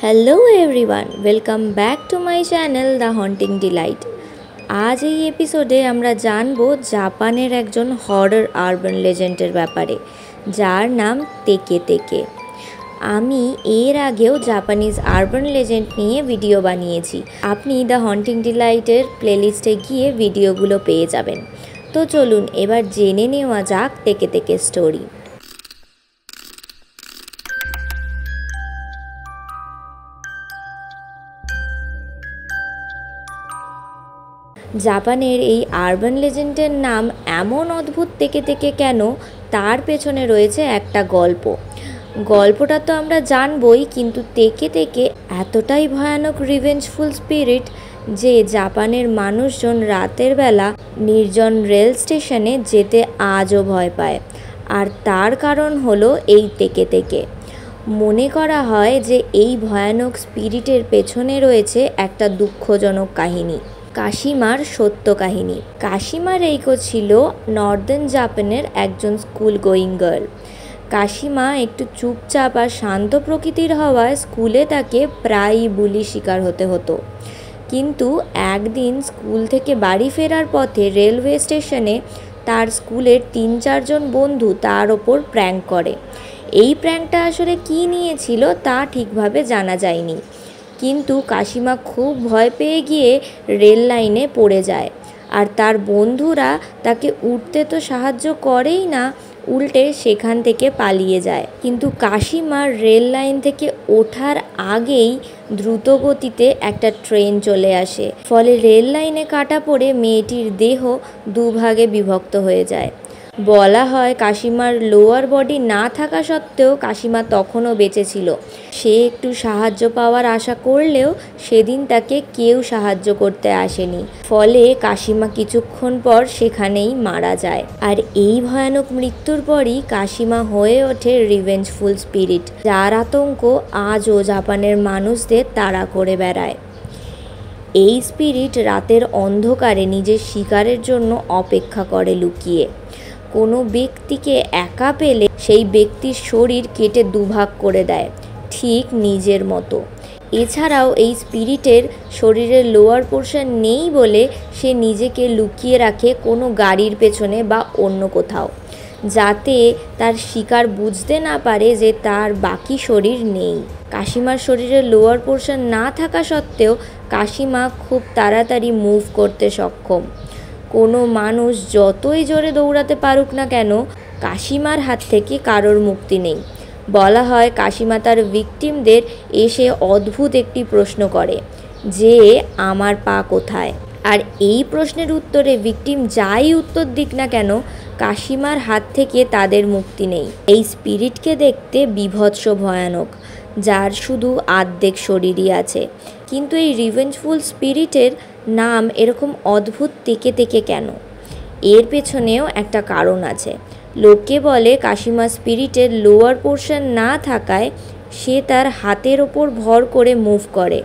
Hello everyone, welcome back to my channel the haunting delight. আজ এই এপিসোডে আমরা জানবো জাপানের একজন হরর আরবান লেজেন্ডের ব্যাপারে, যার নাম তেকে তেকে। আমি এর আগেও জাপানিজ আরবান লেজেন্ড নিয়ে ভিডিও বানিয়েছি, আপনি দ্য হন্টিং ডিলাইটের প্লেলিস্টে গিয়ে ভিডিওগুলো পেয়ে যাবেন। তো চলুন এবার জেনে নেওয়া যাক তেকে তেকে স্টোরি। জাপানের এই আরবান লেজেন্ডের নাম এমন অদ্ভুত তেকে তেকে কেন, তার পেছনে রয়েছে একটা গল্পটা তো আমরা জানবই, কিন্তু তেকে তেকে এতটাই ভয়ানক রিভেঞ্জফুল স্পিরিট যে জাপানের মানুষজন রাতের বেলা নির্জন রেল স্টেশনে যেতে আজও ভয় পায়। আর তার কারণ হলো এই তেকে তেকে। মনে করা হয় যে এই ভয়ানক স্পিরিটের পেছনে রয়েছে একটা দুঃখজনক কাহিনী, কাশিমার সত্য কাহিনী। কাশিমা রেইকো ছিল নর্দার্ন জাপানের একজন স্কুল গোয়িং গার্ল। কাশিমা একটু চুপচাপ আর শান্ত প্রকৃতির হওয়ায় স্কুলে তাকে প্রায়ই বুলি শিকার হতে হতো। কিন্তু একদিন স্কুল থেকে বাড়ি ফেরার পথে রেলওয়ে স্টেশনে তার স্কুলের ৩-৪ জন বন্ধু তার ওপর প্র্যাঙ্ক করে। এই প্র্যাঙ্কটা আসলে কী নিয়েছিল তা ঠিকভাবে জানা যায়নি, কিন্তু কাশিমা খুব ভয় পেয়ে গিয়ে রেল লাইনে পড়ে যায়। আর তার বন্ধুরা তাকে উঠতে তো সাহায্য করেই না, উল্টে সেখান থেকে পালিয়ে যায়। কিন্তু কাশিমার রেল লাইন থেকে ওঠার আগেই দ্রুত গতিতে একটা ট্রেন চলে আসে, ফলে রেল লাইনে কাটা পড়ে মেয়েটির দেহ দুভাগে বিভক্ত হয়ে যায়। বলা হয় কাশিমার লোয়ার বডি না থাকা সত্ত্বেও কাশিমা তখনও বেঁচে ছিল। সে একটু সাহায্য পাওয়ার আশা করলেও সেদিন তাকে কেউ সাহায্য করতে আসেনি, ফলে কাশিমা কিছুক্ষণ পর সেখানেই মারা যায়। আর এই ভয়ানক মৃত্যুর পরই কাশিমা হয়ে ওঠে রিভেঞ্জফুল স্পিরিট, যার আতঙ্ক আজও জাপানের মানুষদের তাড়া করে বেড়ায়। এই স্পিরিট রাতের অন্ধকারে নিজের শিকারের জন্য অপেক্ষা করে লুকিয়ে। কোনো ব্যক্তিকে একা পেলে সেই ব্যক্তির শরীর কেটে দুভাগ করে দেয়, ঠিক নিজের মতো। এছাড়াও এই স্পিরিটের শরীরের লোয়ার পোর্শন নেই বলে সে নিজেকে লুকিয়ে রাখে কোনো গাড়ির পেছনে বা অন্য কোথাও, যাতে তার শিকার বুঝতে না পারে যে তার বাকি শরীর নেই। কাশিমার শরীরের লোয়ার পোর্শন না থাকা সত্ত্বেও কাশিমা খুব তাড়াতাড়ি মুভ করতে সক্ষম। কোনো মানুষ যতই জোরে দৌড়াতে পারুক না কেন, কাশিমার হাত থেকে কারোর মুক্তি নেই। বলা হয় কাশিমা তার ভিকটিমদের এসে অদ্ভুত একটি প্রশ্ন করে যে আমার পা কোথায়। আর এই প্রশ্নের উত্তরে ভিকটিম যাই উত্তর দিক না কেন, কাশিমার হাত থেকে তাদের মুক্তি নেই। এই স্পিরিটকে দেখতে বীভৎস ভয়ানক, যার শুধু আর্ধেক শরীরই আছে। কিন্তু এই রিভেঞ্জফুল স্পিরিটের নাম এরকম অদ্ভুত তেকে তেকে কেন, এর পেছনেও একটা কারণ আছে। লোকে বলে কাশিমা স্পিরিটের লোয়ার পোর্শন না থাকায় সে তার হাতের ওপর ভর করে মুভ করে,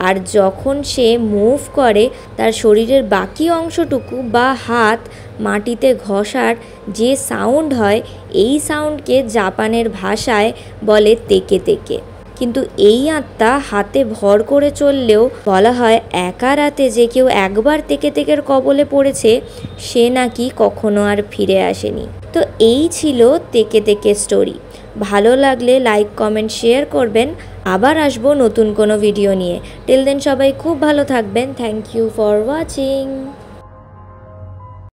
আর যখন সে মুভ করে তার শরীরের বাকি অংশটুকু বা হাত মাটিতে ঘষার যে সাউন্ড হয়, এই সাউন্ডকে জাপানের ভাষায় বলে তেকে তেকে। কিন্তু এই আত্মা হাতে ভর করে চললেও বলা হয় একা রাতে যে কেউ একবার তেকে তেকের কবলে পড়েছে সে নাকি কখনো আর ফিরে আসেনি। তো এই ছিল তেকে তেকে স্টোরি। ভালো লাগলে লাইক, কমেন্ট, শেয়ার করবেন। আবার আসবো নতুন কোনো ভিডিও নিয়ে। টিল দেন সবাই খুব ভালো থাকবেন। Thank you for watching.